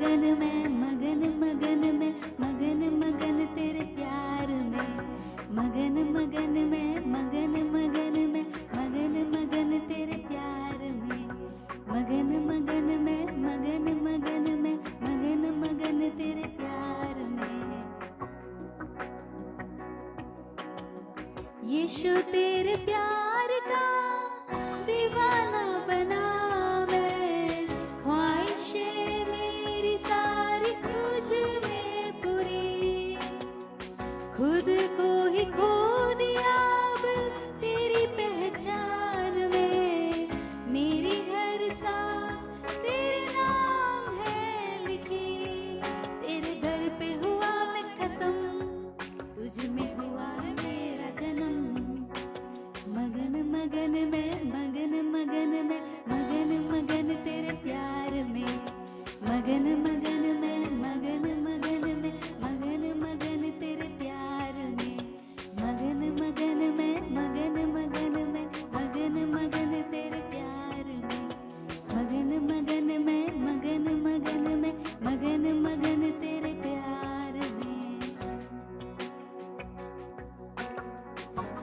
मगन मैं, मगन मगन मैं, मगन मगन तेरे प्यार में। मगन मगन मैं, मगन मगन मैं, मगन मगन तेरे प्यार में। मगन मगन मैं, मगन मगन मैं, मगन मगन तेरे प्यार में। यीशु तेरे प्यार का दीवाना बना मैं, ख्वाहिशें मेरी सारी तुझ में पूरी। खुद को ही खो दिया अब तेरी पहचान में, मेरी हर सांस तेरे नाम है लिखी। तेरे दर पे हुआ मैं खत्म, तुझ में हुआ है मेरा जन्म। मगन मगन मैं, मगन मगन मैं, मगन मगन तेरे प्यार में। मगन मगन मैं, मगन मगन मैं, मगन मगन तेरे प्यार में। मगन मगन मैं, मगन मगन मैं, मगन मगन तेरे प्यार में। मगन मगन मैं, मगन मगन मैं, मगन मगन तेरे प्यार में।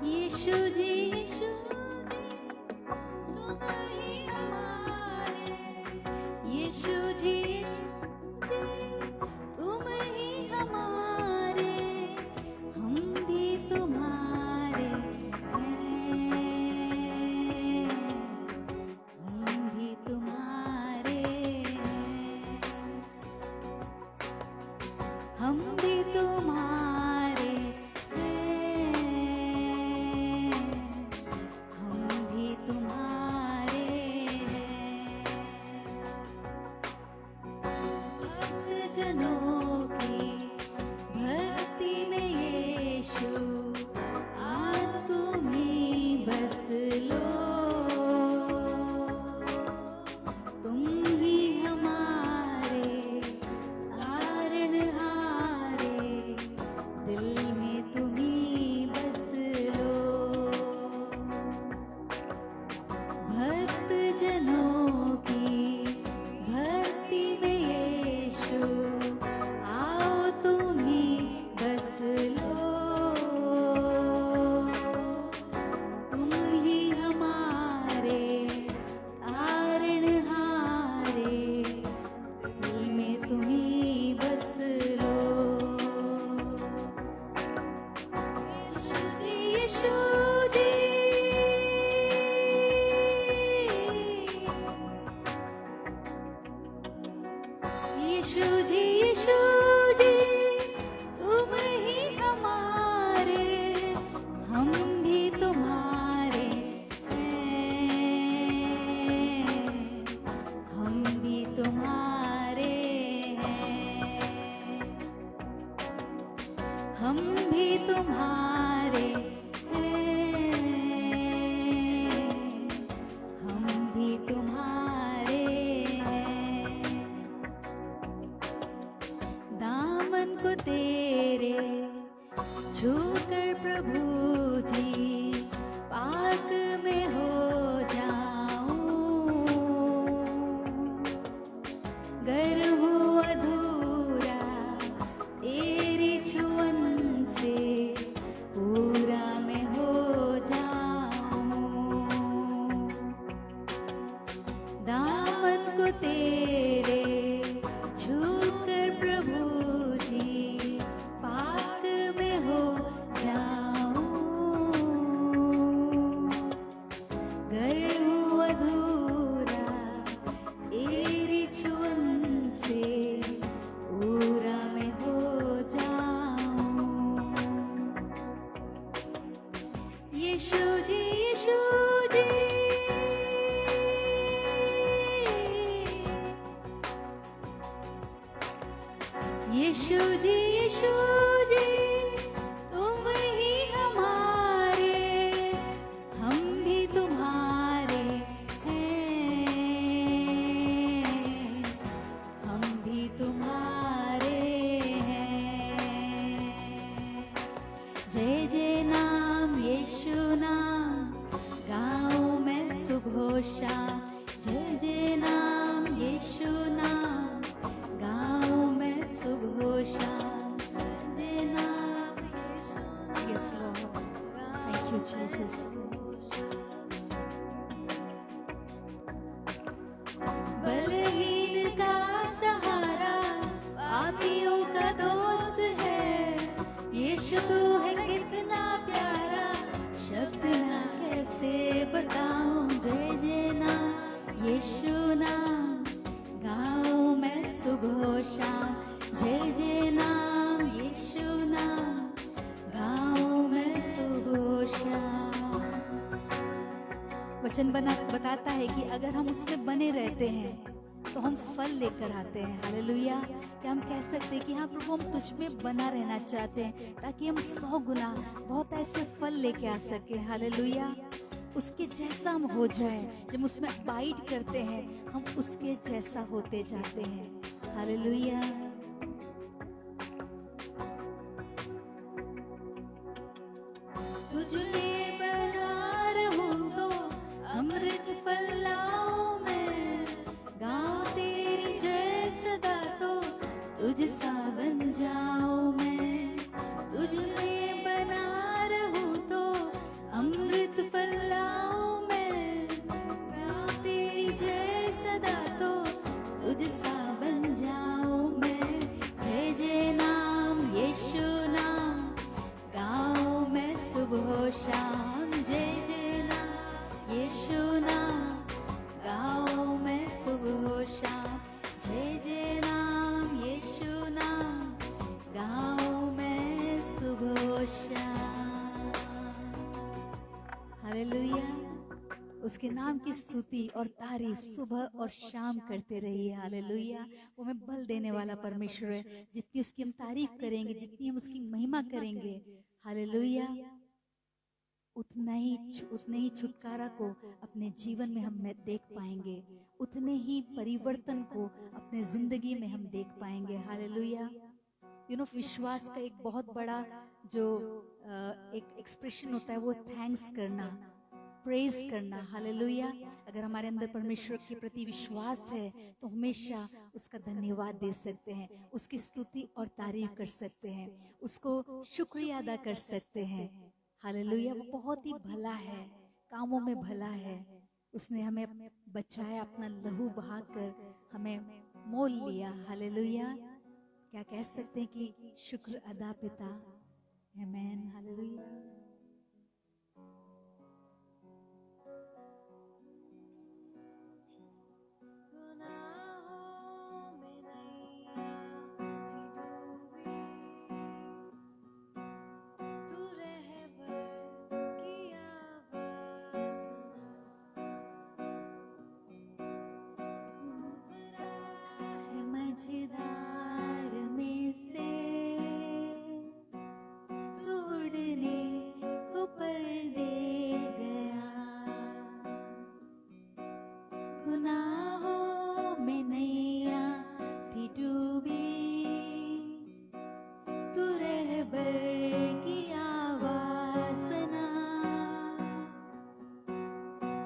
यीशु जी, यीशु जी, तुम ही हमारे। यीशु जी, यीशु जी, तुम ही हमारे। हम भी तुम्हारे हैं, हम भी तुम्हारे हैं। हम भी तुम्हारे हैं, हम भी तुम्हारे हैं। भक्त जनों की भक्ति में यीशु, आ तुम ही बस लो। तुम ही हमारे तारनहारे, दिल में तुम ही बस लो। भक्त जनों की भक्ति में यीशु, आओ तुम ही बस लो। तुम ही हमारे तारनहारे, दिल में तुम ही बस लो। यीशु जी, यीशु जी, यीशु जी, यीशु जी, तुम ही हमारे। हम भी तुम्हारे हैं, हम भी तुम्हारे हैं। हम भी तुम्हारे हैं, हम भी तुम्हारे हैं। दामन को तेरे छूकर प्रभु जी, पाक में हो जाऊं। गर हूँ अधूरा तेरी छुअन से, पूरा मैं हो जाऊं। दामन को तेरे छूकर प्रभु जी, पाक में हो जाऊं। गर हूँ अधूरा तेरी छुअन से, पूरा मैं हो जाऊं। यीशु जी, यीशु जी, यीशु जी, यीशु जी, तुम ही हमारे। हम भी तुम्हारे हैं, हम भी तुम्हारे हैं। जय जय नाम यीशु नाम, गाऊं मैं सुबह शाम। जय जय नाम यीशु नाम, गाऊं Thank you, Jesus. बलहीन का सहारा, पापियों का दोस्त है। यीशु तू है कितना प्यारा, शब्द ना कैसे बताऊं। जय जय नाम यीशु नाम, गाऊं मैं सुबह शाम। जय जय नाम यीशु नाम, गाऊं मैं सुबह शाम। वचन बताता है कि अगर हम उसमें बने रहते हैं तो हम फल लेकर आते हैं। हालेलुया। क्या हम कह सकते हैं कि हाँ प्रभु, हम तुझ में बना रहना चाहते हैं ताकि हम 100 गुना बहुत ऐसे फल लेके आ सके। हालेलुया। उसके जैसा हम हो जाए। जब उसमें अबाइड करते हैं हम उसके जैसा होते जाते हैं। हालेलुया। तुझे बना रहूं तो अमृत फल लाऊं मैं, गाऊं तेरी जय सदा तो तुझ सा बन जाऊं मैं। तुझे बना रहूं तो अमृत फल लाऊं मैं, गाऊं तेरी जय सदा तो तुझ सा बन जाऊं मैं। जय जय नाम यीशु नाम, गाऊं मैं सुबह शाम। जय जय नाम यीशु नाम, गाऊं मैं सुबह शाम। जय जय नाम यीशु नाम, गाऊं मैं सुबह शाम। हालेलुया। उसके नाम की स्तुति और तारीफ सुबह और शाम करते रहिए। हालेलुया। वो हमें बल देने वाला परमेश्वर है। जितनी उसकी हम तारीफ करेंगे, जितनी हम उसकी महिमा करेंगे, हालेलुया, उतने ही छुटकारा को अपने जीवन में हम देख पाएंगे, उतने ही परिवर्तन को अपने जिंदगी में हम देख पाएंगे। हालेलुया। विश्वास का एक बहुत बड़ा जो एक एक्सप्रेशन होता है वो थैंक्स करना, प्रेज करना। हालेलुया। अगर हमारे अंदर परमेश्वर के प्रति विश्वास है तो हमेशा उसका धन्यवाद दे सकते हैं, उसकी स्तुति और तारीफ कर सकते हैं, उसको शुक्रिया अदा कर सकते हैं। हालेलुया। वो बहुत ही भला है, कामों में भला है। उसने हमें बचाया, अपना लहू बहाकर हमें मोल लिया। हालेलुया। क्या कह सकते हैं कि शुक्र अदा पिता। आमीन। हालेलुया। मझधार में से तोड़ने को पर दे गया, गुनाहों में नैया थी डूबी, तू रहबर की आवाज बना,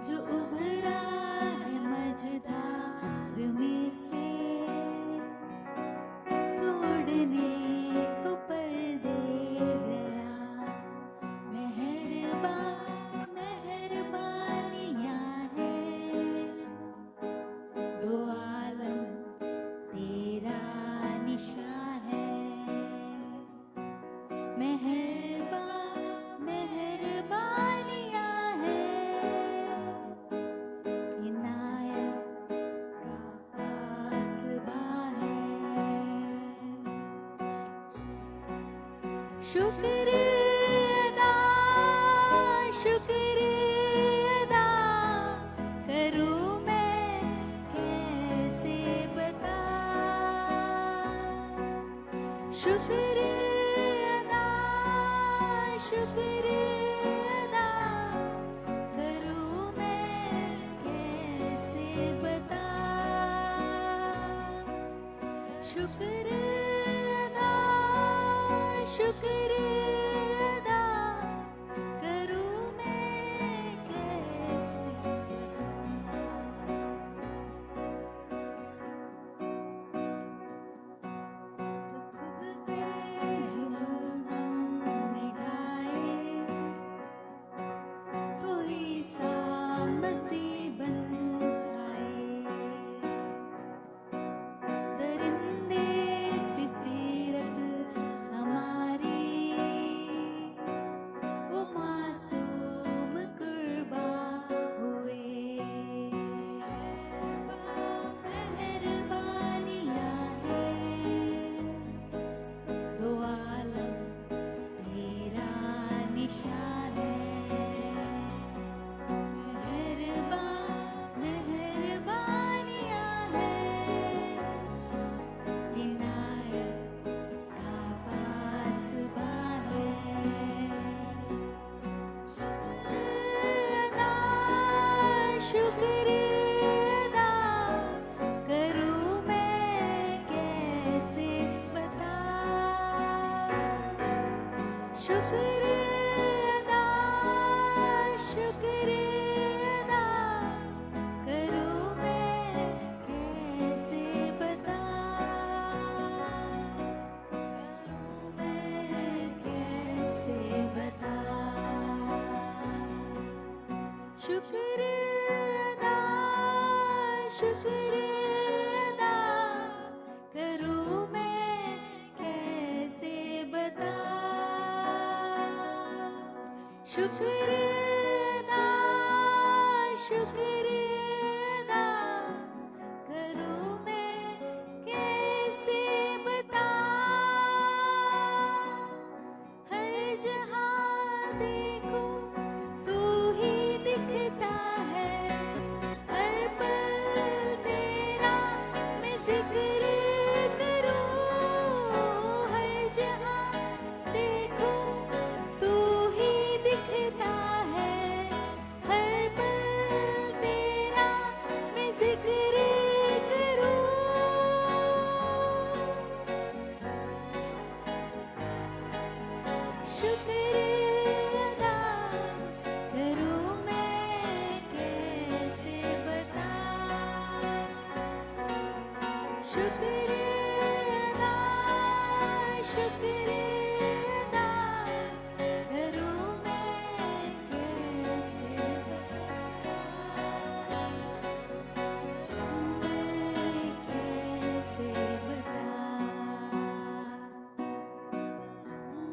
जो उभरा है मझधार में से तोड़ने को पर दे गया। मेहरबानियां हैं, दो आलम तेरा निशान है। मेहरबानियां हैं, इनायत का आसबा है। शुक्र अदा करूं मैं कैसे बता। शुक्र अदा करूं मैं कैसे बता। शुक्र अदा करूं मैं कैसे बता। तो खुद पे जुल्म हमने ढाए, शुक्र अदा शुक्र अदा करूं मैं कैसे बता। शुक्र अदा शुक्र अदा करूं मैं कैसे बता। हर जहां देखूं तू ही दिखता है, हर पल तेरा मैं जिक्र करूं। हर जहां देखूं तू ही दिखता है, हर पल तेरा मैं जिक्र करूं। शुक्र अदा करूं मैं कैसे बता। शुक्र अदा शुक्र अदा करूं मैं कैसे बता। मैं कैसे बता।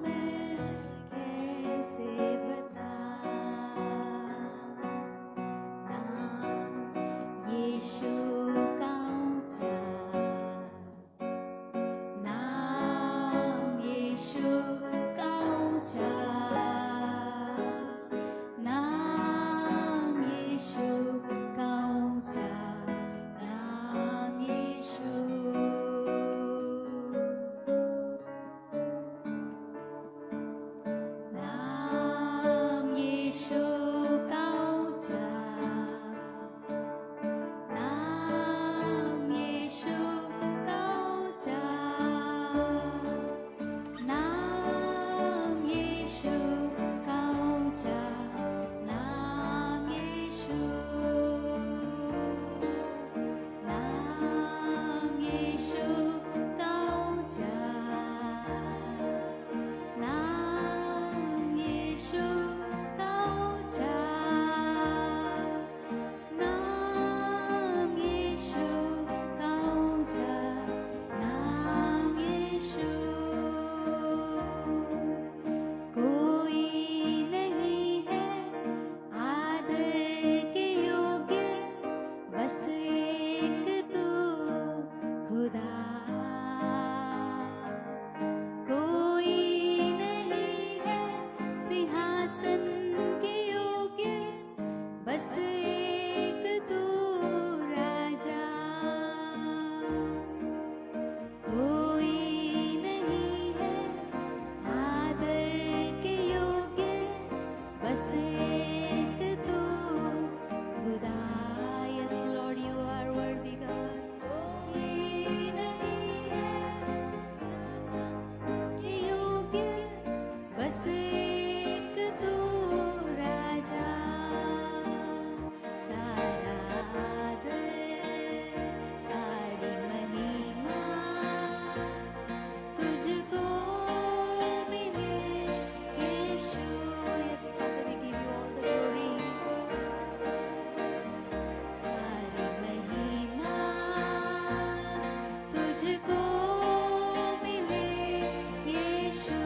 मैं कैसे बता। नाम यीशु का ऊंचा, नाम यीशु का ऊंचा, नाम यीशु का ऊंचा, नाम यीशु। नाम यीशु का ऊंचा, नाम यीशु का ऊंचा, नाम यीशु का ऊंचा, नाम यीशु। नाम यीशु का ऊंचा, नाम यीशु का ऊंचा, नाम यीशु का ऊंचा, नाम यीशु। कोई नहीं है आदर के योग्य, बस एक तू खुदा। कोई नहीं है सिंहासन के योग्य, बस एक तू राजा। कोई नहीं है आदर के योग्य, बस एक तू खुदा। Yes Lord, you are worthy God. कोई नहीं है सिंहासन के योग्य, बस एक तू राजा। सारा आदर सारी महिमा तुझको मिले यीशु। Yes Father, we give you all the glory. सारी महिमा तुझको मिले यीशु।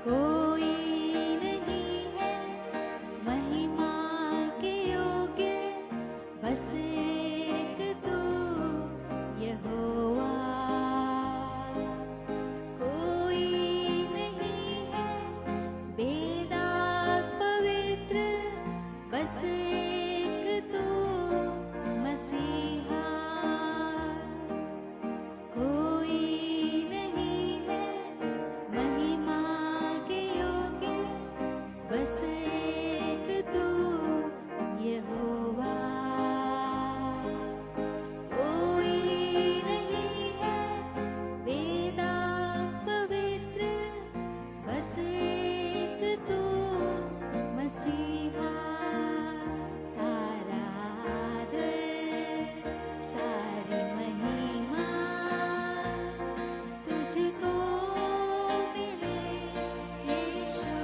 कोई नहीं है महिमा के योग्य, बस एक तू यहोवा। कोई नहीं है बेदाग पवित्र, बस एक तू मसीहा। कोई नहीं है महिमा के योग्य, बस एक तू यहोवा। कोई नहीं है बेदाग पवित्र, बस एक तू मसीहा। सारा आदर सारी महिमा तुझको मिले यीशु।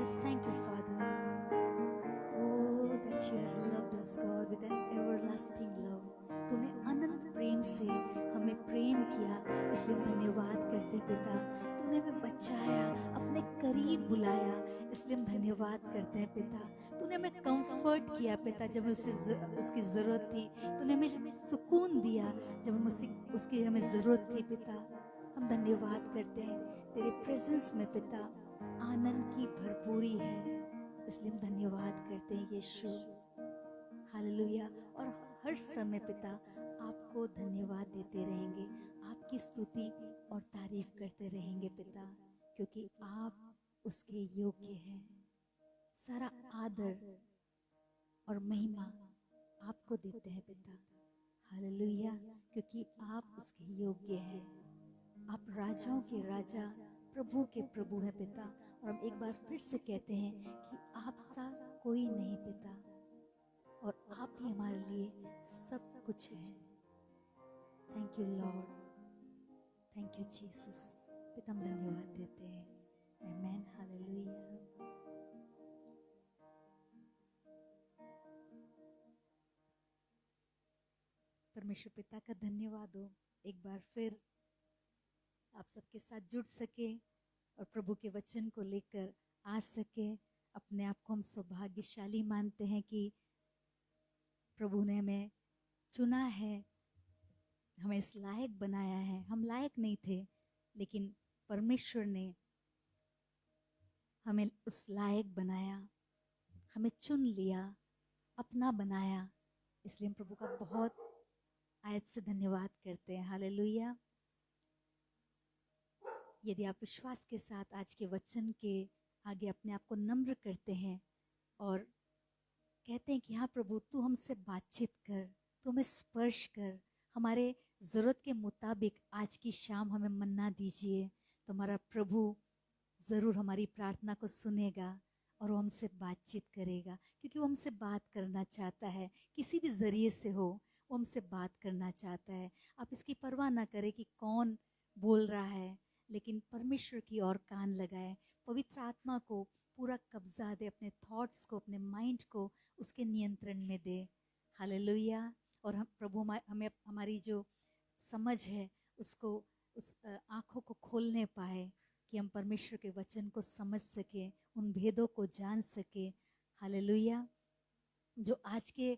Jesus, thank you, Father. Oh, that you have loved us, God, with an everlasting love. तूने अनंत प्रेम से हमें प्रेम किया, इसलिए धन्यवाद करते पिता। तूने हमें बचाया, अपने करीब बुलाया, इसलिए हम धन्यवाद करते हैं पिता। तूने हमें कंफर्ट किया पिता जब हमें उसकी ज़रूरत थी। तूने हमें सुकून दिया जब उसकी हमें ज़रूरत थी पिता। हम धन्यवाद करते हैं, तेरे प्रेजेंस में पिता आनंद की भरपूरी है, इसलिए हम धन्यवाद करते हैं यीशु। हालेलुया। और हर समय पिता आपको धन्यवाद देते रहेंगे, आपकी स्तुति और तारीफ करते रहेंगे पिता, क्योंकि आप उसके योग्य हैं। सारा आदर और महिमा आपको देते हैं पिता। हालेलुया, क्योंकि आप उसके योग्य हैं। आप राजाओं के राजा, प्रभु के प्रभु हैं पिता। और हम एक बार फिर से कहते हैं कि आप सा कोई नहीं पिता, और आप ही हमारे लिए सब कुछ है। Thank you Lord, thank you Jesus. पिता हम धन्यवाद देते हैं। आमेन, हालेलुया। परमेश्वर पिता का धन्यवाद हो, एक बार फिर आप सबके साथ जुड़ सके और प्रभु के वचन को लेकर आ सके। अपने आप को हम सौभाग्यशाली मानते हैं कि प्रभु ने हमें चुना है, हमें इस लायक बनाया है। हम लायक नहीं थे, लेकिन परमेश्वर ने हमें उस लायक बनाया, हमें चुन लिया, अपना बनाया। इसलिए हम प्रभु का बहुत आयत से धन्यवाद करते हैं। हालेलुया। यदि आप विश्वास के साथ आज के वचन के आगे अपने आप को नम्र करते हैं और कहते हैं कि हाँ प्रभु, तू हमसे बातचीत कर, तू हमें स्पर्श कर, हमारे ज़रूरत के मुताबिक आज की शाम हमें मन्ना दीजिए, तो हमारा प्रभु ज़रूर हमारी प्रार्थना को सुनेगा और वो हमसे बातचीत करेगा, क्योंकि वो हमसे बात करना चाहता है। किसी भी ज़रिए से हो, वो हमसे बात करना चाहता है। आप इसकी परवाह ना करें कि कौन बोल रहा है, लेकिन परमेश्वर की ओर कान लगाए, पवित्र आत्मा को पूरा कब्जा दे, अपने थॉट्स को, अपने माइंड को उसके नियंत्रण में दे। हालेलुया। और हम प्रभु हमें हमारी जो समझ है उसको, उस आँखों को खोलने पाए कि हम परमेश्वर के वचन को समझ सके, उन भेदों को जान सके। हालेलुया। जो आज के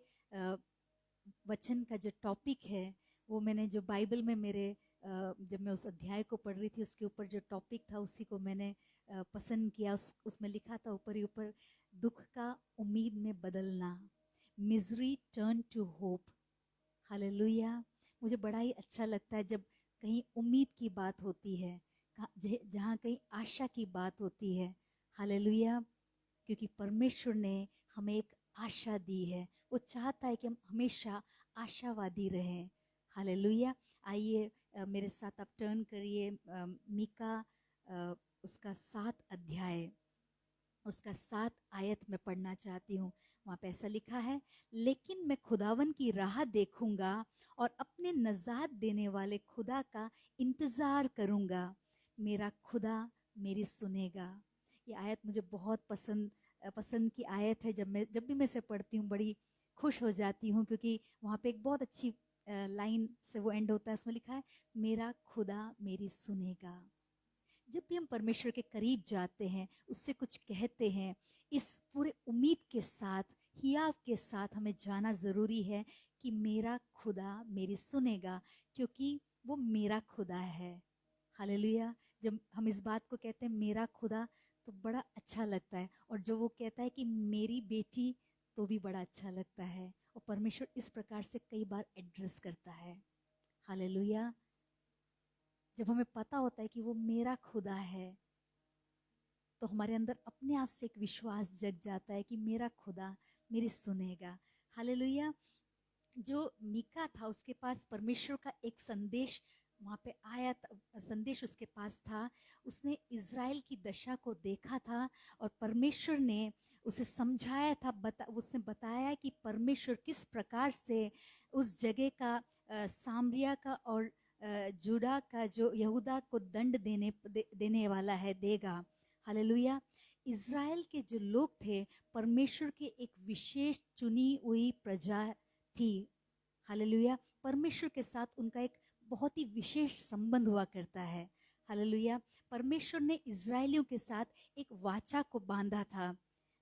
वचन का जो टॉपिक है, वो मैंने जो बाइबल में मेरे जब मैं उस अध्याय को पढ़ रही थी, उसके ऊपर जो टॉपिक था उसी को मैंने पसंद किया। उसमें लिखा था ऊपर ही ऊपर, दुख का उम्मीद में बदलना, misery turn to hope. Hallelujah. मुझे बड़ा ही अच्छा लगता है जब कहीं उम्मीद की बात होती है, जहाँ कहीं आशा की बात होती है। हालेलुया। क्योंकि परमेश्वर ने हमें एक आशा दी है, वो चाहता है कि हम हमेशा आशावादी रहें। हालेलुया। आइए मेरे साथ आप टर्न करिए मीका उसका 7 अध्याय, उसका 7 आयत में पढ़ना चाहती हूँ। वहाँ पे ऐसा लिखा है, लेकिन मैं खुदावन की राह देखूंगा और अपने नजात देने वाले खुदा का इंतजार करूंगा। मेरा खुदा मेरी सुनेगा। ये आयत मुझे बहुत पसंद की आयत है। जब भी मैं इसे पढ़ती हूँ बड़ी खुश हो जाती हूँ, क्योंकि वहाँ पे एक बहुत अच्छी लाइन से वो एंड होता है। इसमें लिखा है, मेरा खुदा मेरी सुनेगा। जब भी हम परमेश्वर के करीब जाते हैं, उससे कुछ कहते हैं, इस पूरे उम्मीद के साथ, हियाव के साथ हमें जाना ज़रूरी है कि मेरा खुदा मेरी सुनेगा, क्योंकि वो मेरा खुदा है। हालेलुया। जब हम इस बात को कहते हैं मेरा खुदा, तो बड़ा अच्छा लगता है। और जो वो कहता है कि मेरी बेटी, तो भी बड़ा अच्छा लगता है। और परमेश्वर इस प्रकार से कई बार एड्रेस करता है। हालेलुया। जब हमें पता होता है कि वो मेरा खुदा है, तो हमारे अंदर अपने आप से एक विश्वास जग जाता है कि मेरा खुदा मेरी सुनेगा। हालेलुया। जो मीका था, उसके पास परमेश्वर का एक संदेश वहाँ पे आया, संदेश उसके पास था। उसने इज़राइल की दशा को देखा था और परमेश्वर ने उसे समझाया था, उसने बताया कि परमेश्वर किस प्रकार से उस जगह का सामरिया का और जुड़ा का, जो यहूदा को दंड देने वाला है, देगा। हालेलुया। इज़राइल के जो लोग थे परमेश्वर के एक विशेष चुनी हुई प्रजा थी। हालेलुया। परमेश्वर के साथ उनका एक बहुत ही विशेष संबंध हुआ करता है। हालेलुया। परमेश्वर ने इज़राइलियों के साथ एक वाचा को बांधा था,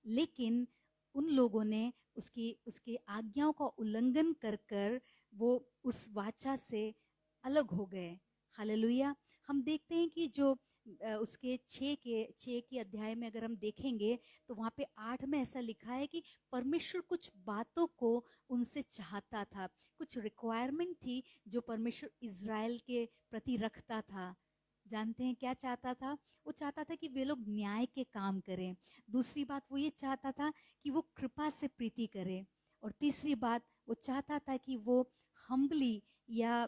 लेकिन उन लोगों ने उसकी आज्ञाओं का उल्लंघन कर कर वो उस वाचा से अलग हो गए। हालेलुया। हम देखते हैं कि जो उसके 6 के अध्याय में अगर हम देखेंगे तो वहाँ पे 8 में ऐसा लिखा है कि परमेश्वर कुछ बातों को उनसे चाहता था, कुछ रिक्वायरमेंट थी जो परमेश्वर इज़राइल के प्रति रखता था। जानते हैं क्या चाहता था? वो चाहता था कि वे लोग न्याय के काम करें। दूसरी बात वो ये चाहता था कि वो कृपा से प्रीति करें। और तीसरी बात वो चाहता था कि वो हम्बली या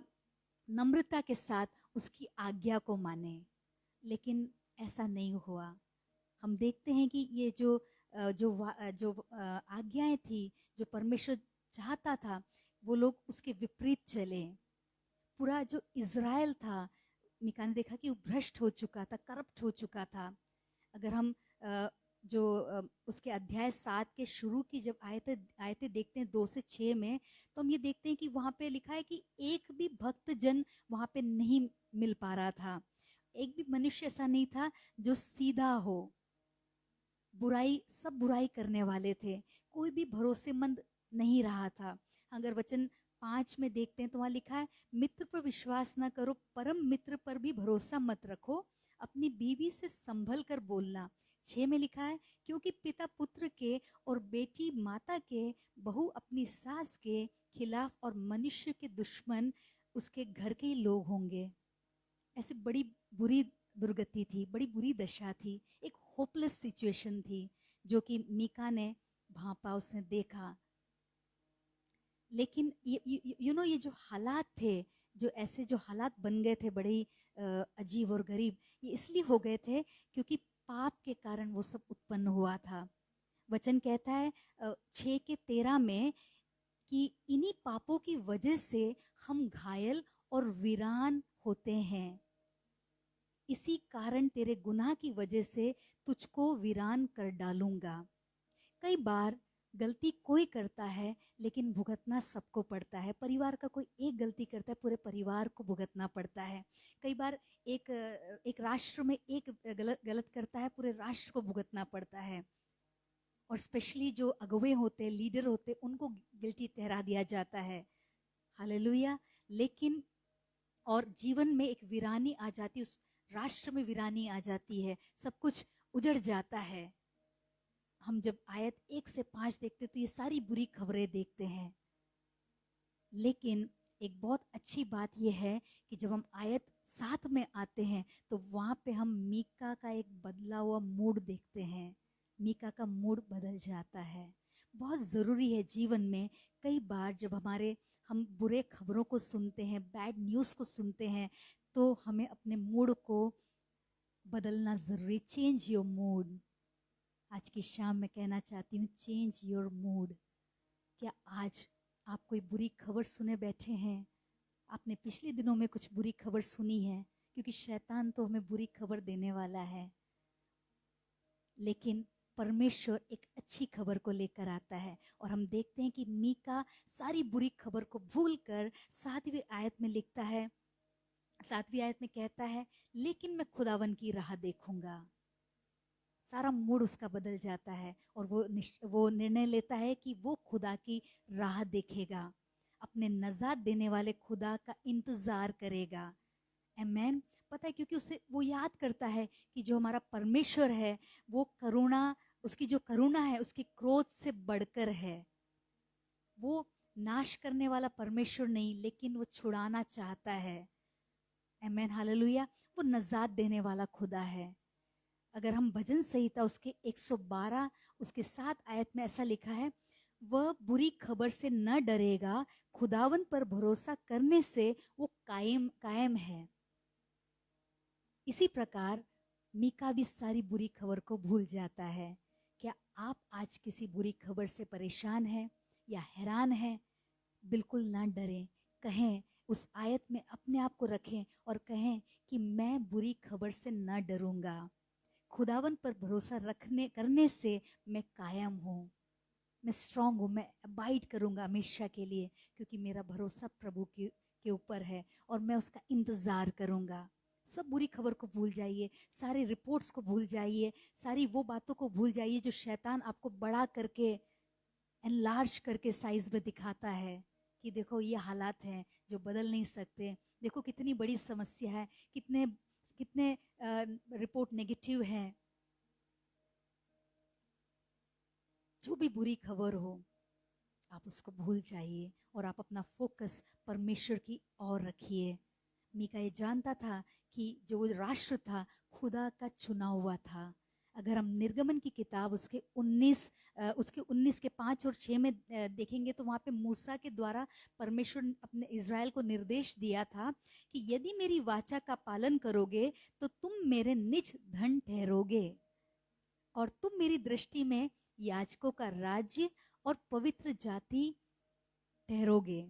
नम्रता के साथ उसकी आज्ञा को माने। लेकिन ऐसा नहीं हुआ। हम देखते हैं कि ये जो आज्ञाएं थी, जो परमेश्वर चाहता था, वो लोग उसके विपरीत चले। पूरा जो इज़राइल था, मीका ने देखा कि वो भ्रष्ट हो चुका था, करप्ट हो चुका था। अगर हम उसके अध्याय 7 के शुरू की जब आयतें देखते हैं 2 से 6 में, तो हम ये देखते हैं कि वहाँ पे लिखा है कि एक भी भक्त जन वहाँ पे नहीं मिल पा रहा था। एक भी मनुष्य ऐसा नहीं था जो सीधा हो। सब बुराई करने वाले थे, कोई भी भरोसेमंद नहीं रहा था। अगर वचन 5 में देखते हैं तो वहां लिखा है, मित्र पर विश्वास ना करो, परम मित्र पर भी भरोसा मत रखो, अपनी बीवी से संभल कर बोलना। 6 में लिखा है, क्योंकि पिता पुत्र के और बेटी माता के, बहू अपनी सास के खिलाफ और मनुष्य के दुश्मन उसके घर के ही लोग होंगे। ऐसी बड़ी बुरी दुर्गति थी, बड़ी बुरी दशा थी, एक होपलेस सिचुएशन थी जो कि मीका ने भांपा, उसने देखा। लेकिन ये जो हालात थे, जो हालात बन गए थे बड़े ही अजीब और गरीब, ये इसलिए हो गए थे क्योंकि पाप के कारण वो सब उत्पन्न हुआ था। वचन कहता है 6:13 में कि इन्हीं पापों की वजह से हम घायल और वीरान होते हैं। इसी कारण तेरे गुनाह की वजह से तुझको वीरान कर डालूंगा। कई बार गलती कोई करता है लेकिन भुगतना सबको पड़ता है। परिवार का कोई एक गलती करता है, पूरे परिवार को भुगतना पड़ता है। कई बार एक राष्ट्र में एक गलत करता है, पूरे राष्ट्र को भुगतना पड़ता है। और स्पेशली जो अगुवे होते हैं, लीडर होते हैं, उनको गिल्टी ठहरा दिया जाता है। हालेलुया। लेकिन और जीवन में एक वीरानी आ जाती, उस राष्ट्र में वीरानी आ जाती है, सब कुछ उजड़ जाता है। हम जब आयत 1 से 5 देखते तो ये सारी बुरी खबरें देखते हैं। लेकिन एक बहुत अच्छी बात यह है कि जब हम आयत 7 में आते हैं तो वहां पे हम मीका का एक बदला हुआ मूड देखते हैं। मीका का मूड बदल जाता है। बहुत ज़रूरी है जीवन में, कई बार जब हम बुरे खबरों को सुनते हैं, बैड न्यूज़ को सुनते हैं, तो हमें अपने मूड को बदलना ज़रूरी। Change your mood. आज की शाम में कहना चाहती हूँ, चेंज योर मूड। क्या आज आप कोई बुरी खबर सुने बैठे हैं? आपने पिछले दिनों में कुछ बुरी खबर सुनी है? क्योंकि शैतान तो हमें बुरी खबर देने वाला है, लेकिन परमेश्वर एक अच्छी खबर को लेकर आता है। और हम देखते हैं कि मीका सारी बुरी खबर को भूलकर 7वीं आयत में लिखता है, 7वीं आयत में कहता है, लेकिन मैं खुदावन की राह देखूंगा। सारा मूड उसका बदल जाता है और वो निर्णय लेता है कि वो खुदा की राह देखेगा, अपने नजात देने वाले खुदा का इंतजार करेगा। आमेन। पता है, क्योंकि उसे वो याद करता है कि जो हमारा परमेश्वर है वो करुणा, उसकी जो करुणा है उसके क्रोध से बढ़कर है। वो नाश करने वाला परमेश्वर नहीं, लेकिन वो छुड़ाना चाहता है। आमेन, हालेलुया। वो नजात देने वाला खुदा है। अगर हम भजन संहिता उसके 112 उसके 7 आयत में ऐसा लिखा है, वह बुरी खबर से न डरेगा, खुदावन पर भरोसा करने से वो कायम है। इसी प्रकार मीका भी सारी बुरी खबर को भूल जाता है। क्या आप आज किसी बुरी खबर से परेशान हैं या हैरान हैं? बिल्कुल ना डरें। कहें, उस आयत में अपने आप को रखें और कहें कि मैं बुरी खबर से न डरूंगा। खुदावन पर भरोसा रखने करने से मैं कायम हूँ, मैं स्ट्रांग हूँ, मैं अबाइड करूँगा हमेशा के लिए, क्योंकि मेरा भरोसा प्रभु के ऊपर है और मैं उसका इंतज़ार करूँगा। सब बुरी खबर को भूल जाइए, सारे रिपोर्ट्स को भूल जाइए, सारी वो बातों को भूल जाइए जो शैतान आपको बड़ा करके, एनलार्ज करके साइज में दिखाता है कि देखो ये हालात हैं जो बदल नहीं सकते, देखो कितनी बड़ी समस्या है, कितने कितने रिपोर्ट नेगेटिव हैं। जो भी बुरी खबर हो आप उसको भूल जाइए और आप अपना फोकस परमेश्वर की ओर रखिए। मीका ये जानता था कि जो राष्ट्र था खुदा का चुना हुआ था। अगर हम निर्गमन की किताब उसके 19 के 5 और 6 में देखेंगे तो वहाँ पे मूसा के द्वारा परमेश्वर अपने इज़राइल को निर्देश दिया था कि यदि मेरी वाचा का पालन करोगे तो तुम मेरे निज धन ठहरोगे और तुम मेरी दृष्टि में याजकों का राज्य और पवित्र जाति ठहरोगे।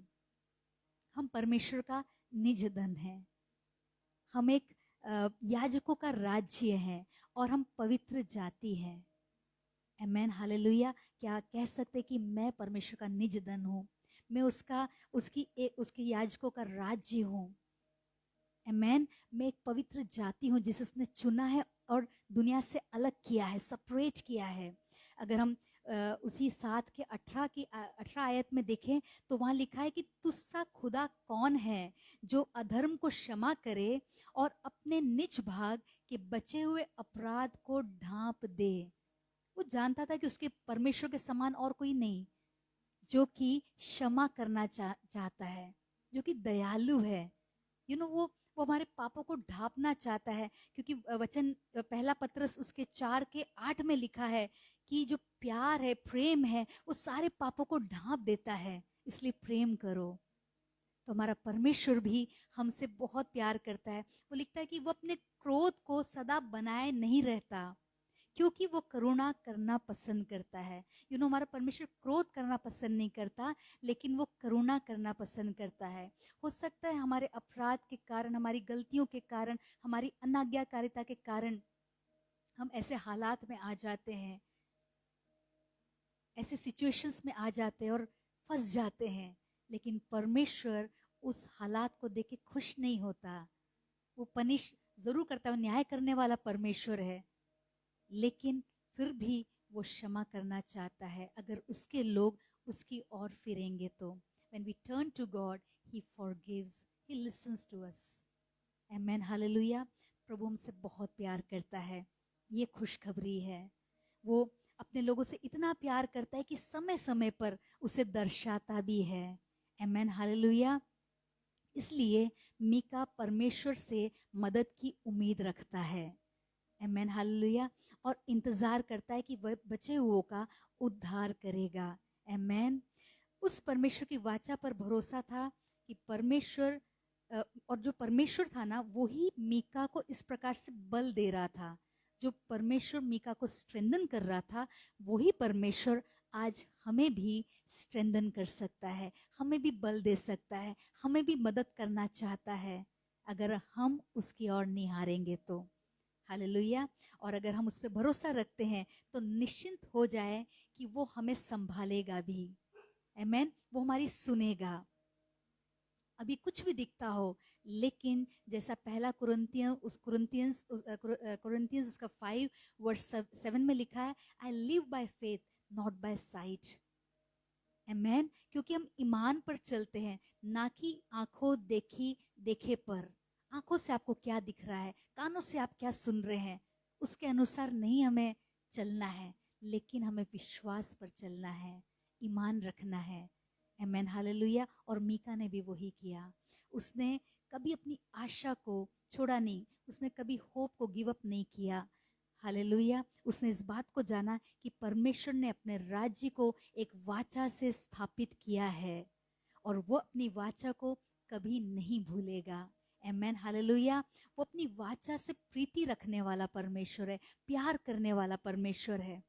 हम परमेश्वर का निज धन है, हम एक याजकों का राज्य है और हम पवित्र जाति हैं। आमेन, हालेलुया। क्या कह सकते कि मैं परमेश्वर का निज धन हूँ, मैं उसकी याजकों का राज्य हूँ। आमेन, मैं एक पवित्र जाति हूँ जिसे उसने चुना है और दुनिया से अलग किया है, सेपरेट किया है। अगर हम उसी 7 के 18 आयत में देखें तो वहां लिखा है कि तुस्सा खुदा कौन है जो अधर्म को क्षमा करे और अपने निज भाग के बचे हुए अपराध को ढांप दे। वो जानता था कि उसके परमेश्वर के समान और कोई नहीं, जो कि क्षमा करना चाहता है, जो कि दयालु है। वो हमारे पापों को ढांपना चाहता है, क्योंकि वचन पहला पत्रस उसके 4 के 8 में लिखा है कि जो प्यार है, प्रेम है, वो सारे पापों को ढांप देता है, इसलिए प्रेम करो। तो हमारा परमेश्वर भी हमसे बहुत प्यार करता है। वो लिखता है कि वो अपने क्रोध को सदा बनाए नहीं रहता, क्योंकि वो करुणा करना पसंद करता है। हमारा परमेश्वर क्रोध करना पसंद नहीं करता, लेकिन वो करुणा करना पसंद करता है। हो सकता है हमारे अपराध के कारण, हमारी गलतियों के कारण, हमारी अनाज्ञाकारिता के कारण हम ऐसे हालात में आ जाते हैं, ऐसे सिचुएशंस में आ जाते हैं और फंस जाते हैं, लेकिन परमेश्वर उस हालात को देख के खुश नहीं होता। वो पनिश जरूर करता है, वो न्याय करने वाला परमेश्वर है, लेकिन फिर भी वो क्षमा करना चाहता है अगर उसके लोग उसकी ओर फिरेंगे तो। When we turn to God, He forgives, He listens to us. Amen, hallelujah. प्रभु हमसे बहुत प्यार करता है, ये खुशखबरी है। वो अपने लोगों से इतना प्यार करता है कि समय समय पर उसे दर्शाता भी है। Amen, hallelujah. इसलिए मीका परमेश्वर से मदद की उम्मीद रखता है। आमेन, हालेलुया। और इंतजार करता है कि वह बचे हुओं का उद्धार करेगा। आमेन। उस परमेश्वर की वाचा पर भरोसा था कि परमेश्वर, और जो परमेश्वर था ना, वही मीका को इस प्रकार से बल दे रहा था। जो परमेश्वर मीका को स्ट्रेंथन कर रहा था, वही परमेश्वर आज हमें भी स्ट्रेंथन कर सकता है, हमें भी बल दे सकता है, हमें भी मदद करना चाहता है, अगर हम उसकी ओर निहारेंगे तो। हालेलुया। और अगर हम उस पर भरोसा रखते हैं तो निश्चिंत हो जाए कि वो हमें संभालेगा भी। आमेन, वो हमारी सुनेगा। अभी कुछ भी दिखता हो, लेकिन जैसा पहला कुरिन्थियंस उसका 5 वर्स 7 में लिखा है, I live by faith not by sight. Amen, क्योंकि हम ईमान पर चलते हैं, ना कि आंखों देखे पर। आंखों से आपको क्या दिख रहा है, कानों से आप क्या सुन रहे हैं, उसके अनुसार नहीं हमें चलना है, लेकिन हमें विश्वास पर चलना है, ईमान रखना है। आमेन, हालेलुया। और मीका ने भी वही किया। उसने कभी अपनी आशा को छोड़ा नहीं, उसने कभी होप को गिव अप नहीं किया। हालेलुया। उसने इस बात को जाना कि परमेश्वर ने अपने राज्य को एक वाचा से स्थापित किया है और वो अपनी वाचा को कभी नहीं भूलेगा। आमेन, हालेलुया। वो अपनी वाचा से प्रीति रखने वाला परमेश्वर है, प्यार करने वाला परमेश्वर है।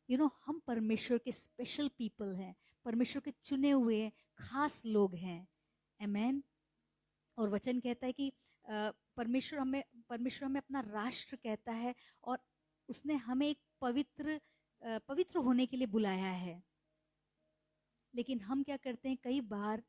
हम परमेश्वर के स्पेशल पीपल हैं, परमेश्वर के चुने हुए खास लोग हैं। आमेन। और वचन कहता है कि परमेश्वर हमें परमेश्वर हमें अपना राष्ट्र कहता है और उसने हमें एक पवित्र होने के लिए बुलाया है। लेकिन हम क्या करते हैं, कई बार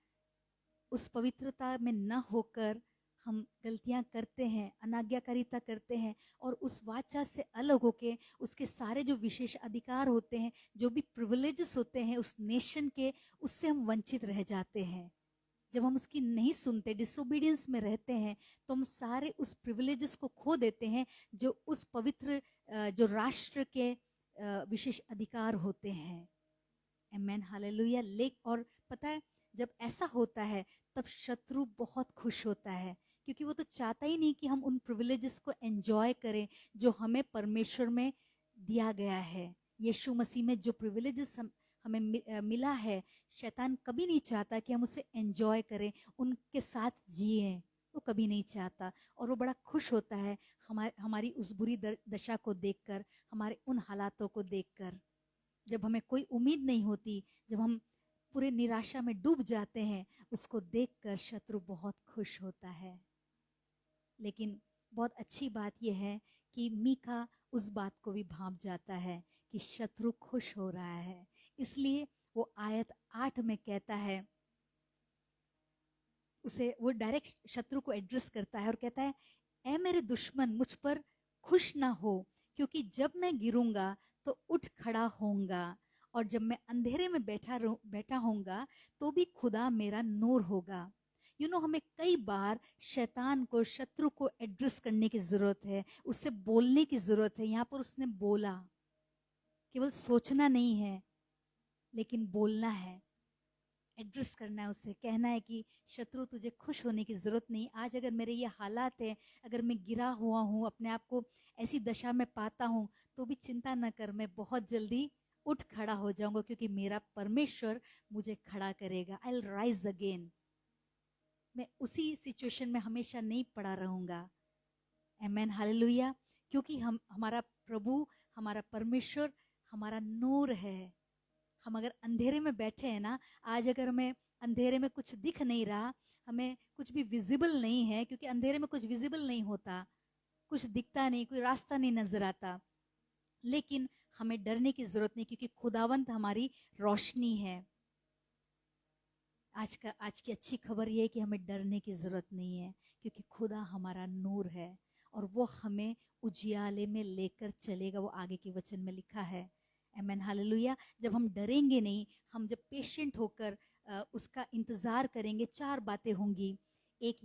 उस पवित्रता में न होकर हम गलतियां करते हैं, अनाज्ञाकारिता करते हैं और उस वाचा से अलग होके उसके सारे जो विशेष अधिकार होते हैं, जो भी प्रिविलेजेस होते हैं उस नेशन के, उससे हम वंचित रह जाते हैं। जब हम उसकी नहीं सुनते, डिसोबीडियंस में रहते हैं, तो हम सारे उस प्रिविलेजेस को खो देते हैं जो उस पवित्र जो राष्ट्र के विशेष अधिकार होते हैं। आमेन, हालेलुया। और पता है, जब ऐसा होता है तब शत्रु बहुत खुश होता है, क्योंकि वो तो चाहता ही नहीं कि हम उन प्रिविलेजेस को एंजॉय करें जो हमें परमेश्वर में दिया गया है। यीशु मसीह में जो प्रिविलेजेस हमें मिला है, शैतान कभी नहीं चाहता कि हम उसे एंजॉय करें, उनके साथ जिए, वो कभी नहीं चाहता। और वो बड़ा खुश होता है हमारी उस बुरी दशा को देखकर, हमारे उन हालातों को देखकर। जब हमें कोई उम्मीद नहीं होती, जब हम पूरे निराशा में डूब जाते हैं, उसको देखकर शत्रु बहुत खुश होता है। लेकिन बहुत अच्छी बात यह है कि मीका उस बात को भी भांप जाता है कि शत्रु खुश हो रहा है, इसलिए वो आयत 8 में कहता है, उसे वो डायरेक्ट शत्रु को एड्रेस करता है और कहता है, ऐ मेरे दुश्मन, मुझ पर खुश ना हो, क्योंकि जब मैं गिरूंगा तो उठ खड़ा होऊंगा, और जब मैं अंधेरे में बैठा होऊंगा तो भी खुदा मेरा नूर होगा। हमें कई बार शैतान को, शत्रु को एड्रेस करने की जरूरत है, उससे बोलने की जरूरत है। यहाँ पर उसने बोला, केवल सोचना नहीं है लेकिन बोलना है, एड्रेस करना है, उससे कहना है कि शत्रु, तुझे खुश होने की जरूरत नहीं। आज अगर मेरे ये हालात है, अगर मैं गिरा हुआ हूँ, अपने आप को ऐसी दशा में पाता हूँ, तो भी चिंता न कर, मैं बहुत जल्दी उठ खड़ा हो जाऊंगा, क्योंकि मेरा परमेश्वर मुझे खड़ा करेगा। I will rise again. मैं उसी सिचुएशन में हमेशा नहीं पड़ा रहूंगा। आमेन, हालेलुया। क्योंकि हमारा प्रभु, हमारा परमेश्वर हमारा नूर है। हम अगर अंधेरे में बैठे हैं ना, आज अगर हमें अंधेरे में कुछ दिख नहीं रहा, हमें कुछ भी विजिबल नहीं है, क्योंकि अंधेरे में कुछ विजिबल नहीं होता, कुछ दिखता नहीं, कोई रास्ता नहीं नजर आता, लेकिन हमें डरने की जरूरत नहीं, क्योंकि खुदावंत हमारी रोशनी है। आज की अच्छी खबर यह है कि हमें डरने की जरूरत नहीं है, क्योंकि खुदा हमारा नूर है और वो हमें उजियाले में लेकर चलेगा। वो आगे के वचन में लिखा है। आमेन, हालेलुया। जब हम डरेंगे नहीं, हम जब पेशेंट होकर उसका इंतजार करेंगे, 4 बातें होंगी। एक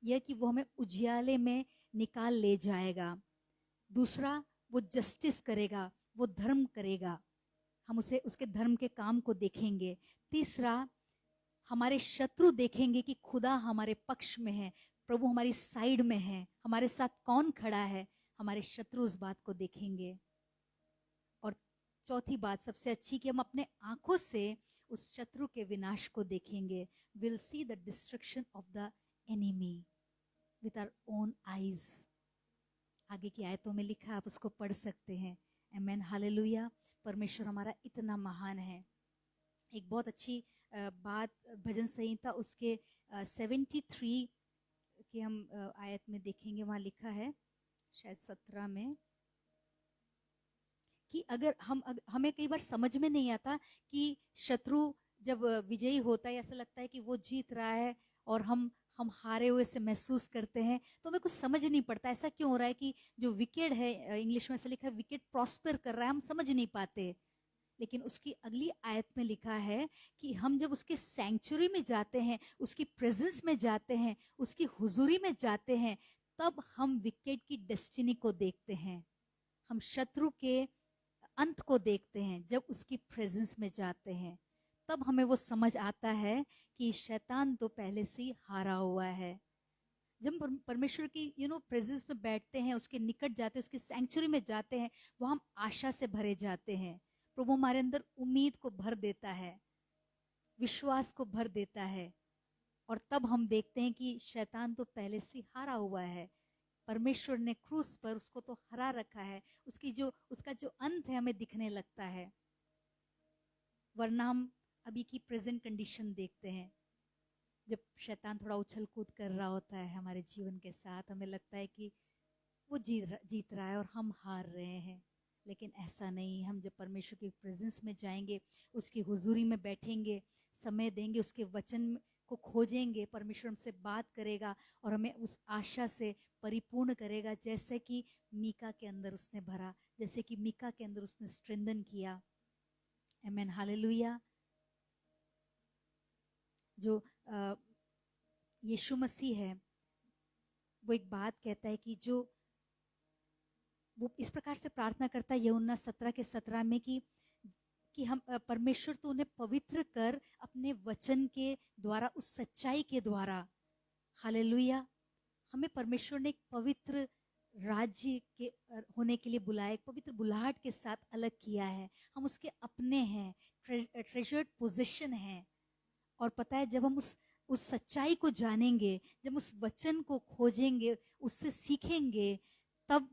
यह कि वो हमें उजियाले में निकाल ले जाएगा। दूसरा, वो जस्टिस करेगा, वो धर्म करेगा, हम उसके धर्म के काम को देखेंगे। तीसरा, हमारे शत्रु देखेंगे कि खुदा हमारे पक्ष में है, प्रभु हमारी साइड में है, हमारे साथ कौन खड़ा है, हमारे शत्रु उस बात को देखेंगे। और चौथी बात सबसे अच्छी, कि हम अपने आंखों से उस शत्रु के विनाश को देखेंगे। Will see the destruction of the enemy with our own eyes. आगे की आयतों में लिखा है, आप उसको पढ़ सकते हैं। आमेन, हालेलुया। परमेश्वर हमारा इतना महान है। एक बहुत अच्छी बात भजन संहिता उसके 73 के हम आयत में देखेंगे, वहां लिखा है शायद 17 में, कि अगर हमें कई बार समझ में नहीं आता कि शत्रु जब विजयी होता है, ऐसा लगता है कि वो जीत रहा है और हम हारे हुए से महसूस करते हैं, तो हमें कुछ समझ नहीं पड़ता ऐसा क्यों हो रहा है कि जो विकेट है, इंग्लिश में ऐसा लिखा है विकेट प्रॉस्पर कर रहा है, हम समझ नहीं पाते। लेकिन उसकी अगली आयत में लिखा है कि हम जब उसके सैंक्चुरी में जाते हैं, उसकी प्रेजेंस में जाते हैं, उसकी हुजूरी में जाते हैं, तब हम विकेट की डेस्टिनी को देखते हैं, हम शत्रु के अंत को देखते हैं। जब उसकी प्रेजेंस में जाते हैं, तब हमें वो समझ आता है कि शैतान तो पहले से ही हारा हुआ है। जब परमेश्वर की प्रेजेंस में बैठते हैं, उसके निकट जाते हैं, उसके सैंक्चुरी में जाते हैं, वो हम आशा से भरे जाते हैं। प्रभु हमारे अंदर उम्मीद को भर देता है, विश्वास को भर देता है, और तब हम देखते हैं कि शैतान तो पहले से हारा हुआ है। परमेश्वर ने क्रूस पर उसको तो हरा रखा है, उसका जो अंत है हमें दिखने लगता है। वरना हम अभी की प्रेजेंट कंडीशन देखते हैं, जब शैतान थोड़ा उछल कूद कर रहा होता है हमारे जीवन के साथ, हमें लगता है कि वो जीत रहा है और हम हार रहे हैं। लेकिन ऐसा नहीं, हम जब परमेश्वर की प्रेजेंस में जाएंगे, उसकी हुजूरी में बैठेंगे, समय देंगे, उसके वचन को खोजेंगे, परमेश्वर हमसे बात करेगा और हमें उस आशा से परिपूर्ण करेगा, जैसे कि मीका के अंदर उसने भरा, जैसे कि मीका के अंदर उसने स्ट्रेंथन किया। आमेन, हालेलुया। जो यीशु मसीह है, वो एक बात कहता है कि जो वो इस प्रकार से प्रार्थना करता है यूहन्ना 17:17 में कि हम परमेश्वर तो उन्हें पवित्र कर अपने वचन के द्वारा, उस सच्चाई के द्वारा। हालेलुया। हमें परमेश्वर ने एक पवित्र राज्य के होने के लिए बुलाया, एक पवित्र बुलाहट के साथ अलग किया है। हम उसके अपने हैं, ट्रेजर्ड पोजीशन है। और पता है, जब हम उस सच्चाई को जानेंगे, जब उस वचन को खोजेंगे, उससे सीखेंगे, तब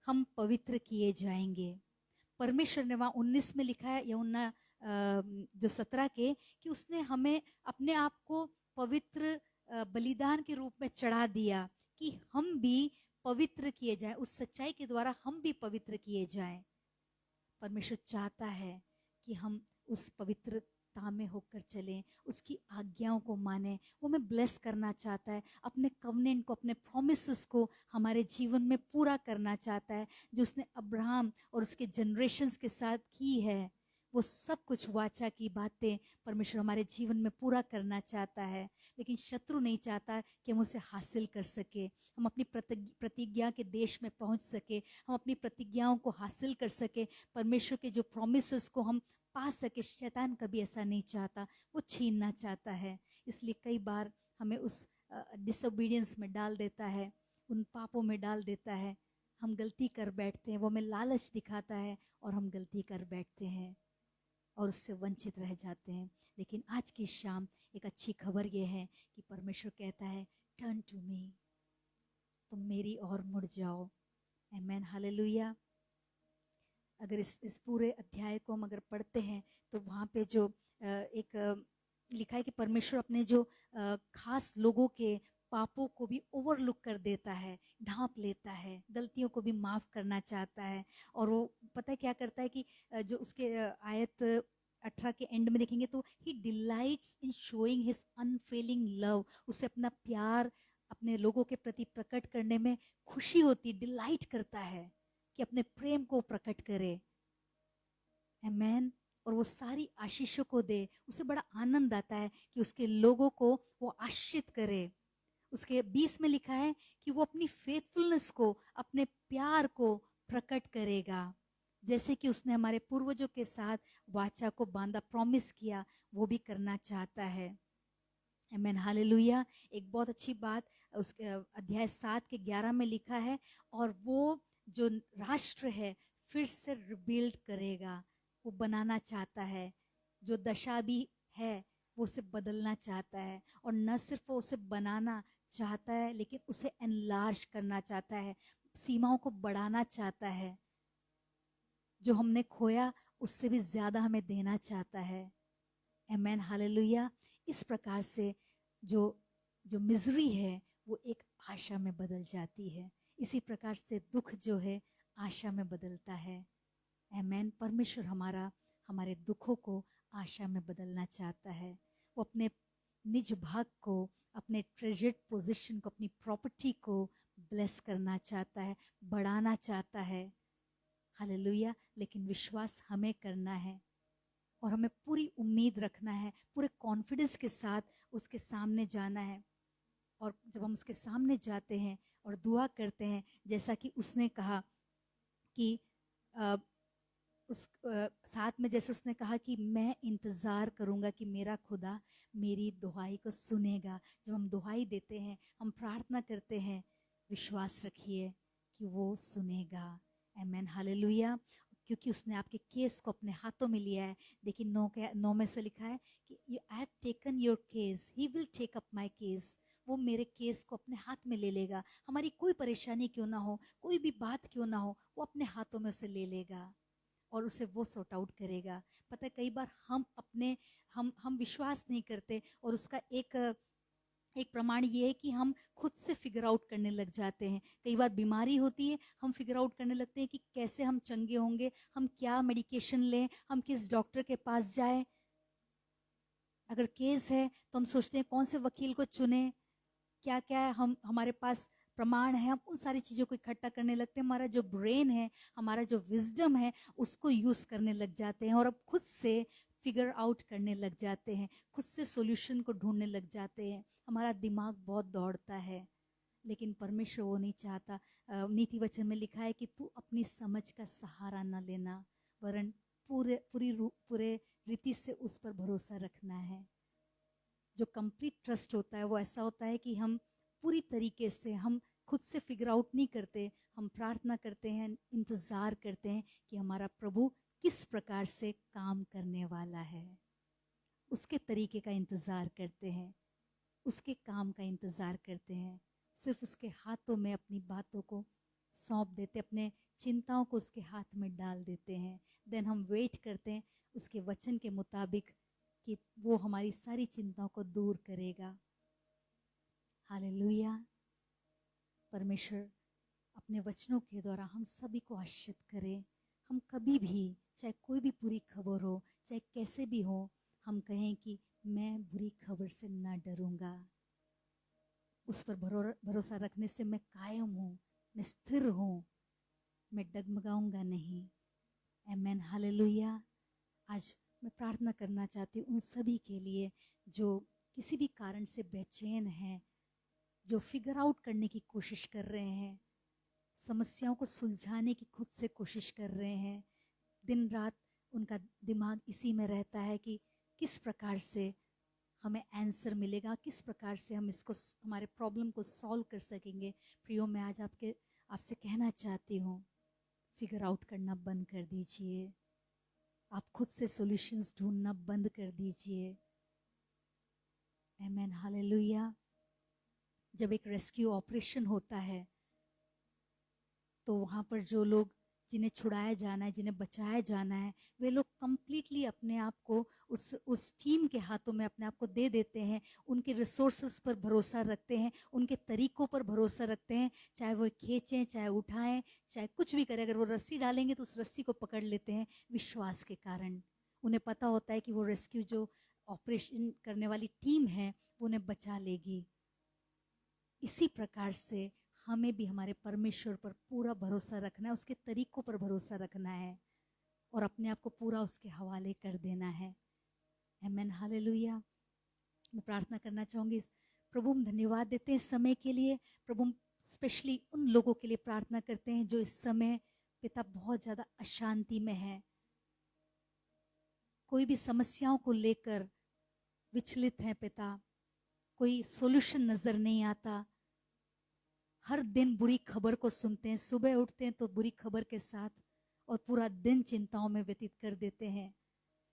हम पवित्र किए जाएंगे। परमेश्वर ने वहां 19 में लिखा है, यूहन्ना जो 17 के, कि उसने हमें अपने आप को पवित्र बलिदान के रूप में चढ़ा दिया कि हम भी पवित्र किए जाएं, उस सच्चाई के द्वारा हम भी पवित्र किए जाएं। परमेश्वर चाहता है कि हम उस पवित्रता में होकर चलें, उसकी आज्ञाओं को माने। वो हमें ब्लेस करना चाहता है, अपने कवनेंट को, अपने प्रोमिसेस को हमारे जीवन में पूरा करना चाहता है, जो उसने अब्राहम और उसके जनरेशन्स के साथ की है। वो सब कुछ वाचा की बातें परमेश्वर हमारे जीवन में पूरा करना चाहता है। लेकिन शत्रु नहीं चाहता कि हम उसे हासिल कर सके, हम अपनी प्रतिज्ञा के देश में पहुंच सके, हम अपनी प्रतिज्ञाओं को हासिल कर सके, परमेश्वर के जो प्रोमिसेस को हम पा सके। शैतान कभी ऐसा नहीं चाहता, वो छीनना चाहता है। इसलिए कई बार हमें उस डिसोबीडियंस में डाल देता है, उन पापों में डाल देता है। हम गलती कर बैठते हैं, वो हमें लालच दिखाता है और हम गलती कर बैठते हैं और उससे वंचित रह जाते हैं। लेकिन आज की शाम एक अच्छी खबर यह है कि परमेश्वर कहता है, टर्न टू मी, तुम मेरी ओर मुड़ जाओ। आमेन, हालेलुया। अगर इस पूरे अध्याय को हम अगर पढ़ते हैं तो वहाँ पे जो एक लिखा है कि परमेश्वर अपने जो खास लोगों के पापों को भी ओवरलुक कर देता है, ढांप लेता है, गलतियों को भी माफ करना चाहता है। और वो पता है क्या करता है कि जो उसके आयत 18 के एंड में देखेंगे तो he delights in showing his unfailing love, उसे अपना प्यार अपने लोगों के प्रति प्रकट करने में खुशी होती, डिलाइट करता है कि अपने प्रेम को प्रकट करे। आमेन। और वो सारी आशीषों को दे, उसे बड़ा आनंद आता है कि उसके लोगों को वो आशीषित करे। उसके 20 में लिखा है कि वो अपनी फेथफुलनेस को, अपने प्यार को प्रकट करेगा, जैसे कि उसने हमारे पूर्वजों के साथ वाचा को बांधा, प्रॉमिस किया, वो भी करना चाहता है। आमेन, हालेलुया। एक बहुत अच्छी बात उसके अध्याय 7 के 11 में लिखा है, और वो जो राष्ट्र है फिर से रिबिल्ड करेगा, वो बनाना चाहता है। जो दशा भी है वो उसे बदलना चाहता है, और न सिर्फ वो उसे बनाना चाहता है लेकिन उसे एनलार्ज करना चाहता है, सीमाओं को बढ़ाना चाहता है। जो हमने खोया उससे भी ज्यादा हमें देना चाहता है। आमेन, हालेलुया। इस प्रकार से जो जो मिजरी है वो एक आशा में बदल जाती है। इसी प्रकार से दुख जो है आशा में बदलता है। आमेन। परमेश्वर हमारे दुखों को आशा में बदलना चाहता है। वो अपने निज भाग को, अपने ट्रेजर्ड पोजीशन को, अपनी प्रॉपर्टी को ब्लेस करना चाहता है, बढ़ाना चाहता है। हालेलुया। लेकिन विश्वास हमें करना है और हमें पूरी उम्मीद रखना है, पूरे कॉन्फिडेंस के साथ उसके सामने जाना है। और जब हम उसके सामने जाते हैं और दुआ करते हैं, जैसा कि उसने कहा कि उस साथ में जैसे उसने कहा कि मैं इंतज़ार करूंगा कि मेरा खुदा मेरी दुहाई को सुनेगा। जब हम दुहाई देते हैं, हम प्रार्थना करते हैं, विश्वास रखिए कि वो सुनेगा। आमेन, हालेलुया। क्योंकि उसने आपके केस को अपने हाथों में लिया है। देखिए 9 में से लिखा है कि I have taken your case, he will take up my case. वो मेरे केस को अपने हाथ में ले लेगा। हमारी कोई परेशानी क्यों ना हो, कोई भी बात क्यों ना हो, वो अपने हाथों में उसे ले लेगा और उसे वो सॉर्ट आउट करेगा। पता है, कई बार हम विश्वास नहीं करते और उसका एक एक प्रमाण ये है कि हम खुद से फिगर आउट करने लग जाते हैं। कई बार बीमारी होती है, हम फिगर आउट करने लगते हैं कि कैसे हम चंगे होंगे, हम क्या मेडिकेशन लें, हम किस डॉक्टर के पास जाएं। अगर केस है तो हम सोचते हैं कौन से वकील को चुने, क्या क्या है, हम हमारे पास प्रमाण है, हम उन सारी चीज़ों को इकट्ठा करने लगते हैं। हमारा जो ब्रेन है, हमारा जो विजडम है, उसको यूज़ करने लग जाते हैं और अब खुद से फिगर आउट करने लग जाते हैं, खुद से सॉल्यूशन को ढूंढने लग जाते हैं। हमारा दिमाग बहुत दौड़ता है, लेकिन परमेश्वर वो नहीं चाहता। नीति वचन में लिखा है कि तू अपनी समझ का सहारा न लेना, वरन पूरे रीति से उस पर भरोसा रखना है। जो कंप्लीट ट्रस्ट होता है वो ऐसा होता है कि हम पूरी तरीके से, हम खुद से फिगर आउट नहीं करते, हम प्रार्थना करते हैं, इंतजार करते हैं कि हमारा प्रभु किस प्रकार से काम करने वाला है। उसके तरीके का इंतजार करते हैं, उसके काम का इंतजार करते हैं। सिर्फ उसके हाथों में अपनी बातों को सौंप देते, अपने चिंताओं को उसके हाथ में डाल देते हैं। देन हम वेट करते हैं उसके वचन के मुताबिक कि वो हमारी सारी चिंताओं को दूर करेगा। हालेलुया। परमेश्वर अपने वचनों के द्वारा हम सभी को आशीषित करे। हम कभी भी, चाहे कोई भी बुरी खबर हो, चाहे कैसे भी हो, हम कहें कि मैं बुरी खबर से ना डरूंगा। उस पर भरोसा रखने से मैं कायम हूँ, मैं स्थिर हूँ, मैं डगमगाऊंगा नहीं। आमेन, हालेलुया। आज मैं प्रार्थना करना चाहती हूँ उन सभी के लिए जो किसी भी कारण से बेचैन हैं, जो फिगर आउट करने की कोशिश कर रहे हैं, समस्याओं को सुलझाने की खुद से कोशिश कर रहे हैं। दिन रात उनका दिमाग इसी में रहता है कि किस प्रकार से हमें आंसर मिलेगा, किस प्रकार से हम इसको, हमारे प्रॉब्लम को सॉल्व कर सकेंगे। प्रियो, मैं आज आपसे कहना चाहती हूँ, फिगर आउट करना बंद कर दीजिए। आप खुद से सॉल्यूशंस ढूंढना बंद कर दीजिए। आमेन, हालेलुया। जब एक रेस्क्यू ऑपरेशन होता है तो वहाँ पर जो लोग, जिन्हें छुड़ाया जाना है, जिन्हें बचाया जाना है, वे लोग कंप्लीटली अपने आप को उस टीम के हाथों में अपने आप को दे देते हैं। उनके रिसोर्सेस पर भरोसा रखते हैं, उनके तरीकों पर भरोसा रखते हैं। चाहे वो खींचें, चाहे उठाएं, चाहे कुछ भी करें, अगर वो रस्सी डालेंगे तो उस रस्सी को पकड़ लेते हैं विश्वास के कारण। उन्हें पता होता है कि वो रेस्क्यू जो ऑपरेशन करने वाली टीम है वो उन्हें बचा लेगी। इसी प्रकार से हमें भी हमारे परमेश्वर पर पूरा भरोसा रखना है, उसके तरीकों पर भरोसा रखना है और अपने आप को पूरा उसके हवाले कर देना है। आमेन, हालेलुया। मैं प्रार्थना करना चाहूंगी। प्रभु, हम धन्यवाद देते हैं इस समय के लिए। प्रभु, हम स्पेशली उन लोगों के लिए प्रार्थना करते हैं जो इस समय पिता बहुत ज्यादा अशांति में है, कोई भी समस्याओं को लेकर विचलित है पिता, कोई सॉल्यूशन नजर नहीं आता। हर दिन बुरी खबर को सुनते हैं, सुबह उठते हैं तो बुरी खबर के साथ, और पूरा दिन चिंताओं में व्यतीत कर देते हैं।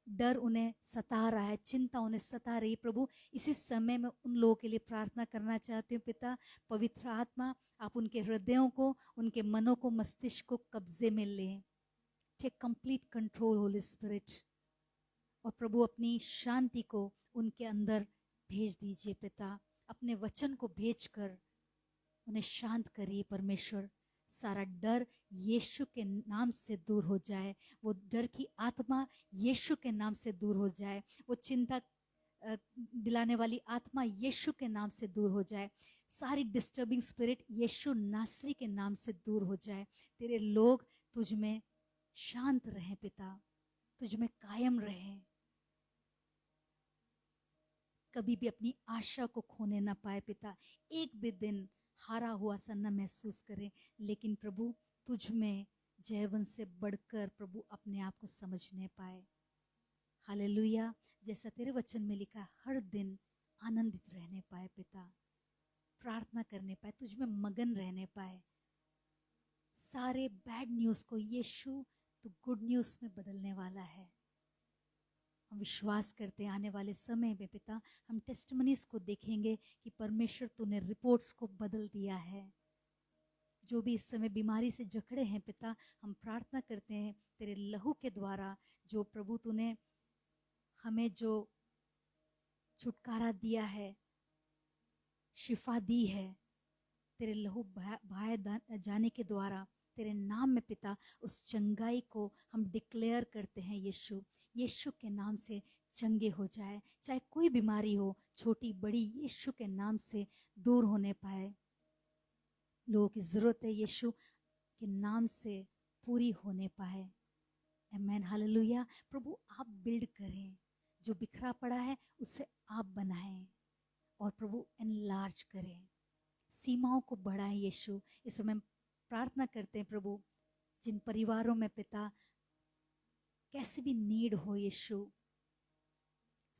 डर उन्हें सता रहा है, चिंता उन्हें सता रही। प्रभु, इसी समय में उन लोगों के लिए प्रार्थना करना चाहती हूँ पिता। पवित्र आत्मा, आप उनके हृदयों को, उनके मनों को, मस्तिष्क को कब्जे में लें। Take complete control holy spirit. और प्रभु, अपनी शांति को उनके अंदर भेज दीजिए पिता। अपने वचन को भेजकर उन्हें शांत करिए परमेश्वर। सारा डर यीशु के नाम से दूर हो जाए, वो डर की आत्मा यीशु के नाम से दूर हो जाए, वो चिंता दिलाने वाली आत्मा यीशु के नाम से दूर हो जाए। सारी डिस्टर्बिंग स्पिरिट यीशु नासरी के नाम से दूर हो जाए। तेरे लोग तुझ में शांत रहें पिता, तुझ में कायम रहें, कभी भी अपनी आशा को खोने ना पाए पिता। एक भी दिन हारा हुआ सा न महसूस करें, लेकिन प्रभु तुझ में जयवन से बढ़कर प्रभु अपने आप को समझने पाए। हालेलुया। जैसा तेरे वचन में लिखा, हर दिन आनंदित रहने पाए पिता, प्रार्थना करने पाए, तुझ में मगन रहने पाए। सारे बैड न्यूज को यीशु तो गुड न्यूज में बदलने वाला है। हम विश्वास करते हैं आने वाले समय में पिता हम टेस्टिमनीज को देखेंगे कि परमेश्वर तूने रिपोर्ट्स को बदल दिया है। जो भी इस समय बीमारी से जकड़े हैं पिता, हम प्रार्थना करते हैं तेरे लहू के द्वारा, जो प्रभु तूने हमें जो छुटकारा दिया है, शिफा दी है तेरे लहू बहाए जाने के द्वारा। तेरे नाम में पिता उस चंगाई को हम डिक्लेयर करते हैं। यीशु, यीशु के नाम से चंगे हो जाए, चाहे कोई बीमारी हो, छोटी बड़ी, यीशु के नाम से दूर होने पाए। लोगों की जरूरत है यीशु के नाम से पूरी होने पाए। आमेन, हालेलुया। प्रभु आप बिल्ड करें, जो बिखरा पड़ा है उसे आप बनाएं, और प्रभु एनलार्ज करें, सीमाओं को बढ़ाएं। यीशु, इस समय प्रार्थना करते हैं प्रभु, जिन परिवारों में पिता कैसी भी नीड हो, यीशु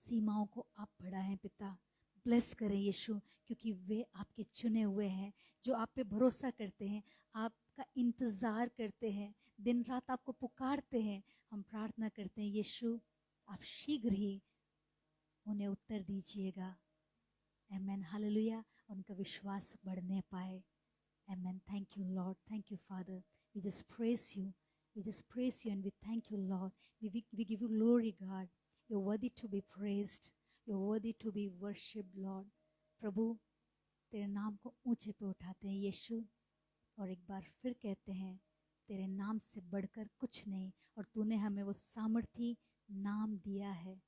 सीमाओं को आप बढ़ाएं पिता, ब्लेस करें यीशु, क्योंकि वे आपके चुने हुए हैं, जो आप पे भरोसा करते हैं, आपका इंतजार करते हैं, दिन रात आपको पुकारते हैं। हम प्रार्थना करते हैं यीशु, आप शीघ्र ही उन्हें उत्तर दीजिएगा। आमेन, हालेलुया। उनका विश्वास बढ़ने पाए। Amen. Thank you, Lord. Thank you, Father. We just praise you. We just praise you and we thank you, Lord. We give you glory, God. You're worthy to be praised. You're worthy to be worshipped, Lord. प्रभु, तेरे नाम को ऊंचे पे उठाते हैं यीशु, और एक बार फिर कहते हैं तेरे नाम से बढ़कर कुछ नहीं, और तूने हमें वो सामर्थी नाम दिया है,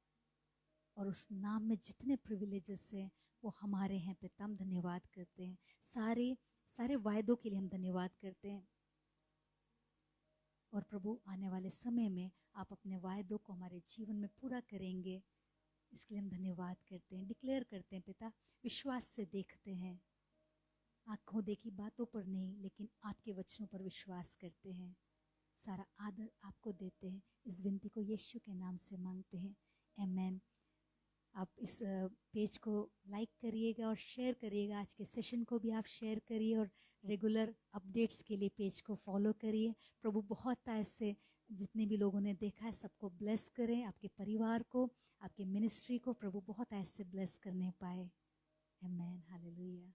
और उस नाम में जितने प्रिविलेजेस हैं वो हमारे हैं पिता। हम धन्यवाद करते हैं, सारे वायदों के लिए हम धन्यवाद करते हैं। और प्रभु, आने वाले समय में आप अपने वायदों को हमारे जीवन में पूरा करेंगे, इसके लिए हम धन्यवाद करते हैं, डिक्लेयर करते हैं पिता। विश्वास से देखते हैं, आंखों देखी बातों पर नहीं, लेकिन आपके वचनों पर विश्वास करते हैं। सारा आदर आपको देते हैं, इस विनती को यीशु के नाम से मांगते हैं। आमेन। आप इस पेज को लाइक करिएगा और शेयर करिएगा। आज के सेशन को भी आप शेयर करिए, और रेगुलर अपडेट्स के लिए पेज को फॉलो करिए। प्रभु बहुत ऐसे जितने भी लोगों ने देखा है सबको ब्लेस करें, आपके परिवार को, आपके मिनिस्ट्री को प्रभु बहुत ऐसे ब्लेस करने पाए। आमेन, हालेलुया।